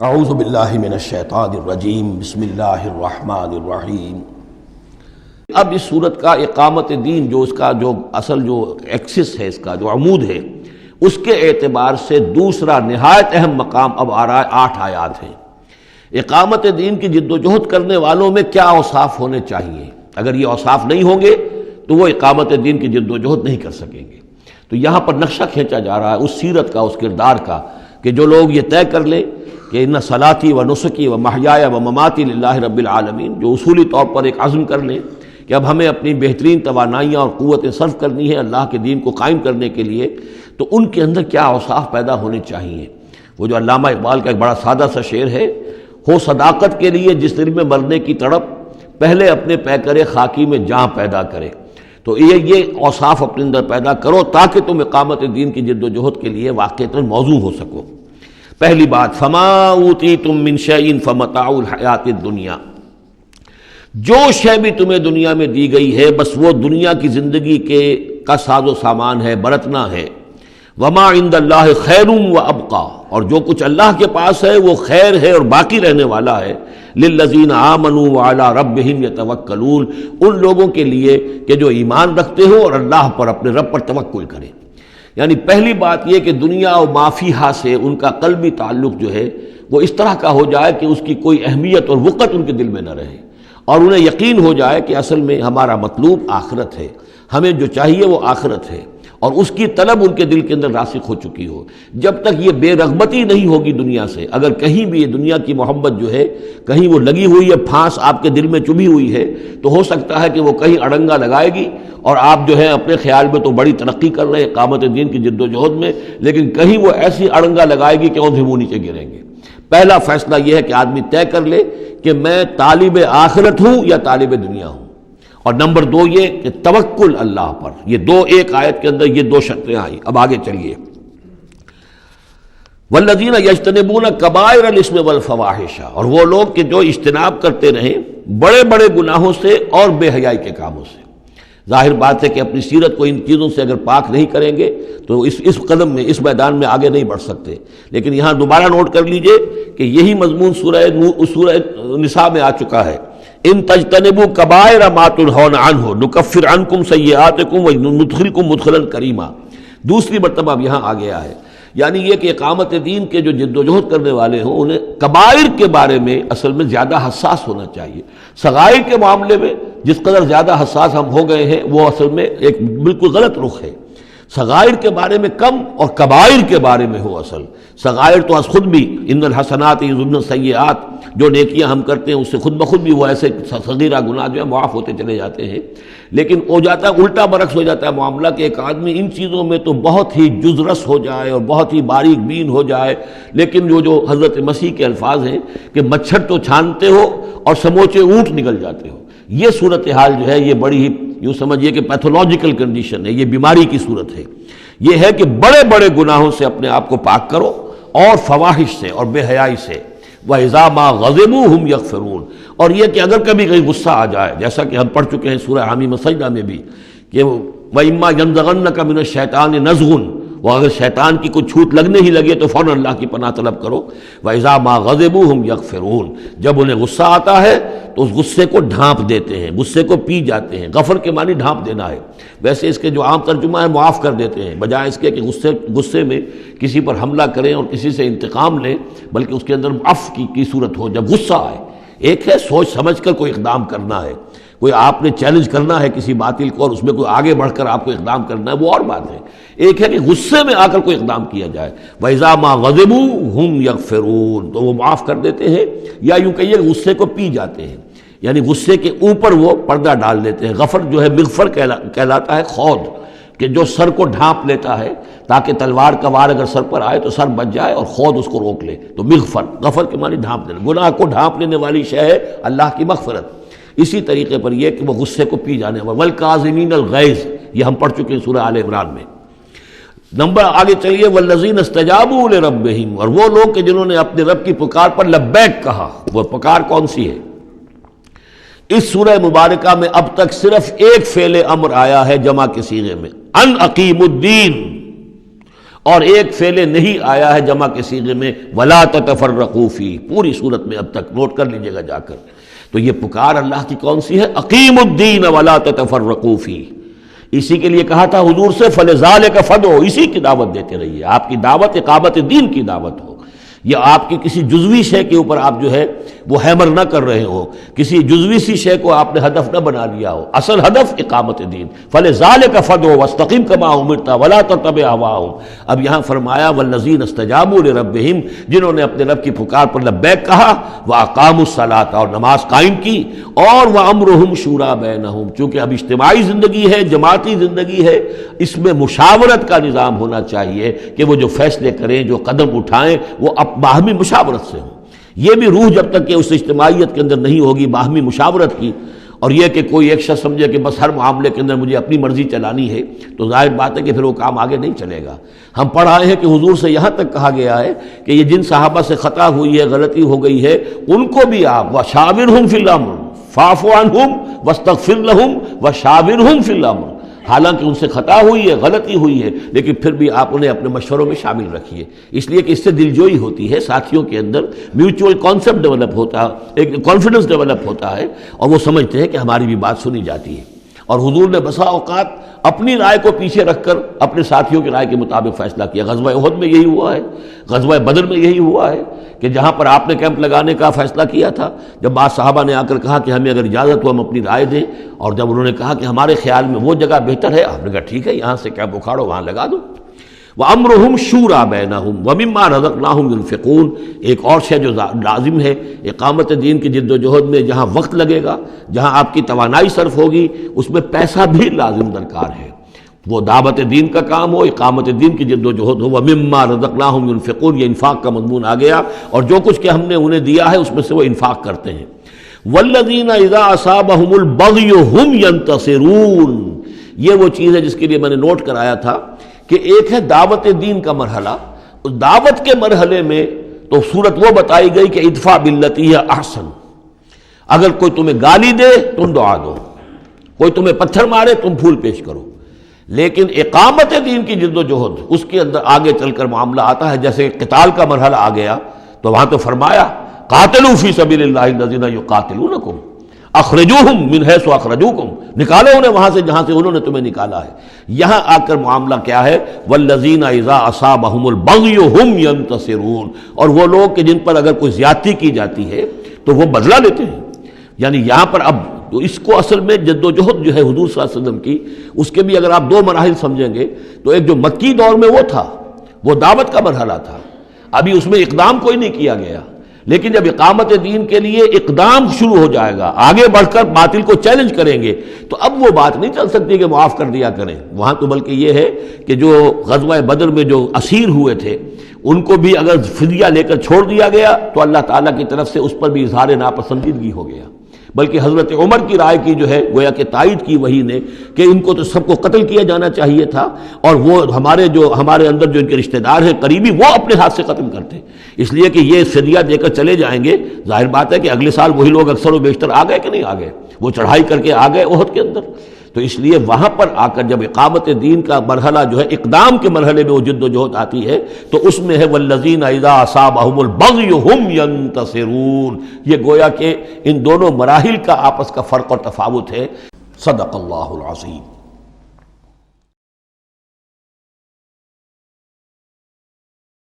اعوذ باللہ من الشیطان الرجیم بسم اللہ الرحمن الرحیم۔ اب اس صورت کا اقامت دین جو اس کا جو اصل جو ایکسس ہے، اس کا جو عمود ہے، اس کے اعتبار سے دوسرا نہایت اہم مقام اب آ رہا ہے۔ 8 آیات ہیں۔ اقامت دین کی جد و جہد کرنے والوں میں کیا اوصاف ہونے چاہیے؟ اگر یہ اوصاف نہیں ہوں گے تو وہ اقامت دین کی جد و جہد نہیں کر سکیں گے۔ تو یہاں پر نقشہ کھینچا جا رہا ہے اس سیرت کا، اس کردار کا، کہ جو لوگ یہ طے کر لیں کہ ان صلاتی و نسکی و محیایا و مماتی للہ رب العالمین، جو اصولی طور پر ایک عزم کر لیں کہ اب ہمیں اپنی بہترین توانائیاں اور قوتیں صرف کرنی ہے اللہ کے دین کو قائم کرنے کے لیے، تو ان کے اندر کیا اوصاف پیدا ہونے چاہیے؟ وہ جو علامہ اقبال کا ایک بڑا سادہ سا شعر ہے، ہو صداقت کے لیے جس دل میں مرنے کی تڑپ، پہلے اپنے پیکر خاکی میں جاں پیدا کرے۔ تو یہ اوصاف اپنے اندر پیدا کرو تاکہ تم اقامت دین کی جد و جہد کے لیے واقعتاً موضوع ہو سکو۔ پہلی بات، فما اوتیتم من شیء فمتاع الحیات الدنیا، جو شے بھی تمہیں دنیا میں دی گئی ہے بس وہ دنیا کی زندگی کا ساز و سامان ہے، برتنا ہے۔ وما عند اللہ خیر و ابقا، اور جو کچھ اللہ کے پاس ہے وہ خیر ہے اور باقی رہنے والا ہے۔ للذین آمنوا وعلی ربہم یتوکلون، ان لوگوں کے لیے کہ جو ایمان رکھتے ہو اور اللہ پر، اپنے رب پر توکل کریں۔ یعنی پہلی بات یہ کہ دنیا و ما فیہا سے ان کا قلبی تعلق جو ہے وہ اس طرح کا ہو جائے کہ اس کی کوئی اہمیت اور وقت ان کے دل میں نہ رہے، اور انہیں یقین ہو جائے کہ اصل میں ہمارا مطلوب آخرت ہے، ہمیں جو چاہیے وہ آخرت ہے، اور اس کی طلب ان کے دل کے اندر راسخ ہو چکی ہو۔ جب تک یہ بے رغبتی نہیں ہوگی دنیا سے، اگر کہیں بھی یہ دنیا کی محبت جو ہے کہیں وہ لگی ہوئی ہے، پھانس آپ کے دل میں چبھی ہوئی ہے، تو ہو سکتا ہے کہ وہ کہیں اڑنگا لگائے گی اور آپ جو ہے اپنے خیال میں تو بڑی ترقی کر رہے ہیں اقامت دین کی جد و جہد میں، لیکن کہیں وہ ایسی اڑنگا لگائے گی کہ اندھے منہ نیچے گریں گے۔ پہلا فیصلہ یہ ہے کہ آدمی طے کر لے کہ میں طالب آخرت ہوں یا طالب دنیا ہوں، اور نمبر 2 یہ کہ توکل اللہ پر۔ یہ ایک آیت کے اندر یہ 2 شرطیں آئی۔ اب آگے چلیے، والذین یجتنبون کبائر الاسم والفواحش، اور وہ لوگ کہ جو اجتناب کرتے رہیں بڑے بڑے گناہوں سے اور بے حیائی کے کاموں سے۔ ظاہر بات ہے کہ اپنی سیرت کو ان چیزوں سے اگر پاک نہیں کریں گے تو اس قدم میں، اس میدان میں آگے نہیں بڑھ سکتے۔ لیکن یہاں دوبارہ نوٹ کر لیجئے کہ یہی مضمون سورہ نساء میں آ چکا ہے، ان تجتنبوا کبائر ما تنہون عنہ نکفر عنکم سیئاتکم وندخلکم مدخلا کریما۔ دوسری مرتبہ اب یہاں آ گیا ہے، یعنی یہ کہ اقامت دین کے جو جد و جہد کرنے والے ہوں انہیں کبائر کے بارے میں اصل میں زیادہ حساس ہونا چاہیے۔ صغائر کے معاملے میں جس قدر زیادہ حساس ہم ہو گئے ہیں وہ اصل میں ایک بالکل غلط رخ ہے۔ صغائر کے بارے میں کم اور کبائر کے بارے میں ہو اصل۔ صغائر تو از خود بھی ان الحسنات یذهبن السیئات، جو نیکیاں ہم کرتے ہیں اس سے خود بخود بھی وہ ایسے صغیرہ گناہ جو ہے معاف ہوتے چلے جاتے ہیں، لیکن ہو جاتا ہے الٹا برعکس ہو جاتا ہے معاملہ کہ ایک آدمی ان چیزوں میں تو بہت ہی جزرس ہو جائے اور بہت ہی باریک بین ہو جائے، لیکن جو حضرت مسیح کے الفاظ ہیں کہ مچھر تو چھانتے ہو اور سموچے اونٹ نکل جاتے ہو، یہ صورتحال جو ہے یہ بڑی ہی یوں سمجھیے کہ پیتھولوجیکل کنڈیشن ہے، یہ بیماری کی صورت ہے۔ یہ ہے کہ بڑے بڑے گناہوں سے اپنے آپ کو پاک کرو اور فواحش سے اور بے حیائی سے۔ وَإِذَا مَا غَضِبُوا هُمْ يَغْفِرُونَ، اور یہ کہ اگر کبھی کہیں غصہ آ جائے، جیسا کہ ہم پڑھ چکے ہیں سورہ حامیم سجدہ میں بھی کہ وَإِمَّا يَنزَغَنَّكَ مِنَ الشَّيْطَانِ نَزْغٌ، وہ اگر شیطان کی کوئی چھوٹ لگنے ہی لگے تو فوراً اللہ کی پناہ طلب کرو۔ وَإِذَا مَا غَضِبُوا هُمْ يَغْفِرُونَ، جب انہیں غصہ آتا ہے تو اس غصے کو ڈھانپ دیتے ہیں، غصے کو پی جاتے ہیں۔ غفر کے معنی ڈھانپ دینا ہے، ویسے اس کے جو عام ترجمہ ہے معاف کر دیتے ہیں، بجائے اس کے کہ غصے میں کسی پر حملہ کریں اور کسی سے انتقام لیں، بلکہ اس کے اندر عفو کی صورت ہو جب غصہ آئے۔ ایک ہے سوچ سمجھ کر کوئی اقدام کرنا ہے، کوئی آپ نے چیلنج کرنا ہے کسی باطل کو اور اس میں کوئی آگے بڑھ کر آپ کو اقدام کرنا ہے، وہ اور بات ہے۔ ایک ہے کہ غصے میں آ کر کوئی اقدام کیا جائے۔ وَإِذَا مَا غَضِبُوا هُمْ يَغْفِرُونَ، تو وہ معاف کر دیتے ہیں، یا یوں کہیے غصے کو پی جاتے ہیں، یعنی غصے کے اوپر وہ پردہ ڈال دیتے ہیں۔ غفر جو ہے مغفر کہلاتا ہے خود، کہ جو سر کو ڈھانپ لیتا ہے تاکہ تلوار کا وار اگر سر پر آئے تو سر بچ جائے اور خود اس کو روک لے، تو مغفر، غفر کے معنی ڈھانپ دینا، گناہ کو ڈھانپ لینے والی شے ہے اللہ کی مغفرت۔ اسی طریقے پر یہ کہ وہ غصے کو پی جانے والا، وَالْكَاظِمِينَ الْغَيْظَ، یہ ہم پڑھ چکے ہیں سورہ آل عمران میں۔ نمبر آگے چلیے، وَالَّذِينَ اسْتَجَابُوا لِرَبِّهِمْ، اور وہ لوگ کہ جنہوں نے اپنے رب کی پکار پر لبیک کہا۔ وہ پکار کون سی ہے؟ اس سورہ مبارکہ میں اب تک صرف ایک فعل امر آیا ہے جمع کے صیغے میں، ان اقیم الدین، اور ایک فعل نہیں آیا ہے جمع کے صیغے میں ولا تتفرقوا فی، پوری صورت میں اب تک نوٹ کر لیجیے گا جا کر. تو یہ پکار اللہ کی کون سی ہے؟ اقیموا الدین ولا تتفرقوا فی. اسی کے لیے کہا تھا حضور سے فلذالک فدعوا، اسی کی دعوت دیتے رہیے. آپ کی دعوت اقامت دین کی دعوت ہو، یا آپ کی کسی جزوی شے کے اوپر آپ جو ہے وہ ہیمر نہ کر رہے ہو، کسی جزوی سی شے کو آپ نے ہدف نہ بنا لیا ہو، اصل ہدف اقامت دین. فلذالک فدعوا واستقم کما امرت ولا تتبع اهواهم. اب یہاں فرمایا والذین استجابوا لربہم، جنہوں نے اپنے رب کی پکار پر لبیک کہا، واقاموا الصلاۃ، اور نماز قائم کی، اور وامرهم شورى بینہم، چونکہ اب اجتماعی زندگی ہے، جماعتی زندگی ہے، اس میں مشاورت کا نظام ہونا چاہیے کہ وہ جو فیصلے کریں، جو قدم اٹھائیں، وہ باہمی مشاورت سے ہوں. یہ بھی روح جب تک کہ اس اجتماعیت کے اندر نہیں ہوگی باہمی مشاورت کی، اور یہ کہ کوئی ایک شخص سمجھے کہ بس ہر معاملے کے اندر مجھے اپنی مرضی چلانی ہے، تو ظاہر بات ہے کہ پھر وہ کام آگے نہیں چلے گا. ہم پڑھ آئے ہیں کہ حضور سے یہاں تک کہا گیا ہے کہ یہ جن صحابہ سے خطا ہوئی ہے، غلطی ہو گئی ہے، ان کو بھی آپ وشاورہم فی الامر فاعف عنہم واستغفر لہم وشاورہم فی الامر. حالانکہ ان سے خطا ہوئی ہے، غلطی ہوئی ہے، لیکن پھر بھی آپ انہیں اپنے مشوروں میں شامل رکھیے، اس لیے کہ اس سے دلجوئی ہوتی ہے، ساتھیوں کے اندر میوچول کانسیپٹ ڈیولپ ہوتا ہے، ایک کانفیڈنس ڈیولپ ہوتا ہے، اور وہ سمجھتے ہیں کہ ہماری بھی بات سنی جاتی ہے. اور حضور نے بسا اوقات اپنی رائے کو پیچھے رکھ کر اپنے ساتھیوں کی رائے کے مطابق فیصلہ کیا. غزوہ احد میں یہی ہوا ہے، غزوہ بدر میں یہی ہوا ہے کہ جہاں پر آپ نے کیمپ لگانے کا فیصلہ کیا تھا، جب بعض صحابہ نے آ کر کہا کہ ہمیں اگر اجازت ہو ہم اپنی رائے دیں، اور جب انہوں نے کہا کہ ہمارے خیال میں وہ جگہ بہتر ہے، آپ نے کہا ٹھیک ہے یہاں سے کیمپ اکھاڑو، وہاں لگا دو. وَأَمْرُهُمْ شُورَى بَيْنَهُمْ وَمِمَّا رَزَقْنَاهُمْ يُنْفِقُونَ. ایک اور شے جو لازم ہے اقامت دین کی جد و جہد میں، جہاں وقت لگے گا، جہاں آپ کی توانائی صرف ہوگی، اس میں پیسہ بھی لازم درکار ہے. وہ دعوت دین کا کام ہو، اقامت دین کی جد و جہد ہو. وَمِمَّا رَزَقْنَاهُمْ يُنْفِقُونَ، یہ انفاق کا مضمون آ گیا، اور جو کچھ کہ ہم نے انہیں دیا ہے اس میں سے وہ انفاق کرتے ہیں. وَالَّذِينَ إِذَا أَصَابَهُمُ الْبَغْيُ هُمْ يَنْتَصِرُونَ. یہ وہ چیز ہے جس کے لیے میں نے نوٹ کرایا تھا کہ ایک ہے دعوت دین کا مرحلہ، اس دعوت کے مرحلے میں تو صورت وہ بتائی گئی کہ ادفع باللتی ہی احسن. اگر کوئی تمہیں گالی دے تم دعا دو، کوئی تمہیں پتھر مارے تم پھول پیش کرو. لیکن اقامت دین کی جد و جہد، اس کے اندر آگے چل کر معاملہ آتا ہے. جیسے قتال کا مرحلہ آ گیا تو وہاں تو فرمایا قاتلوا فی سبیل اللہ الذین یقاتلونکم اخرجوہم من حیث اخرجوکم، نکالو انہیں وہاں سے جہاں سے انہوں نے تمہیں نکالا ہے. یہاں آ کر معاملہ کیا ہے؟ والذین اذا اصابہم البغی ہم ینتصرون. اور وہ لوگ کہ جن پر اگر کوئی زیادتی کی جاتی ہے تو وہ بدلہ لیتے ہیں. یعنی یہاں پر اب تو اس کو اصل میں جد و جہد جو ہے حضور صلی اللہ علیہ وسلم کی، اس کے بھی اگر آپ دو مراحل سمجھیں گے تو ایک جو مکی دور میں وہ تھا، وہ دعوت کا مرحلہ تھا، ابھی اس میں اقدام کوئی نہیں کیا گیا. لیکن جب اقامت دین کے لیے اقدام شروع ہو جائے گا، آگے بڑھ کر باطل کو چیلنج کریں گے، تو اب وہ بات نہیں چل سکتی کہ معاف کر دیا کریں. وہاں تو بلکہ یہ ہے کہ جو غزوہ بدر میں جو اسیر ہوئے تھے ان کو بھی اگر فدیہ لے کر چھوڑ دیا گیا تو اللہ تعالیٰ کی طرف سے اس پر بھی اظہار ناپسندیدگی ہو گیا. بلکہ حضرت عمر کی رائے کی جو ہے گویا کہ تائید کی وہی نے کہ ان کو تو سب کو قتل کیا جانا چاہیے تھا، اور وہ ہمارے اندر جو ان کے رشتہ دار ہیں قریبی، وہ اپنے ہاتھ سے قتل کرتے، اس لیے کہ یہ فدیہ دے کر چلے جائیں گے. ظاہر بات ہے کہ اگلے سال وہی لوگ اکثر و بیشتر آ گئے کہ نہیں آ گئے، وہ چڑھائی کر کے آ گئے احد کے اندر. تو اس لیے وہاں پر آ کر جب اقامت دین کا مرحلہ جو ہے اقدام کے مرحلے میں وہ جد و جہد آتی ہے تو اس میں ہے والذین اذا اصابہم البغی ہم ینتصرون. یہ گویا کہ ان دونوں مراحل کا آپس کا فرق اور تفاوت ہے. صدق اللہ العظیم.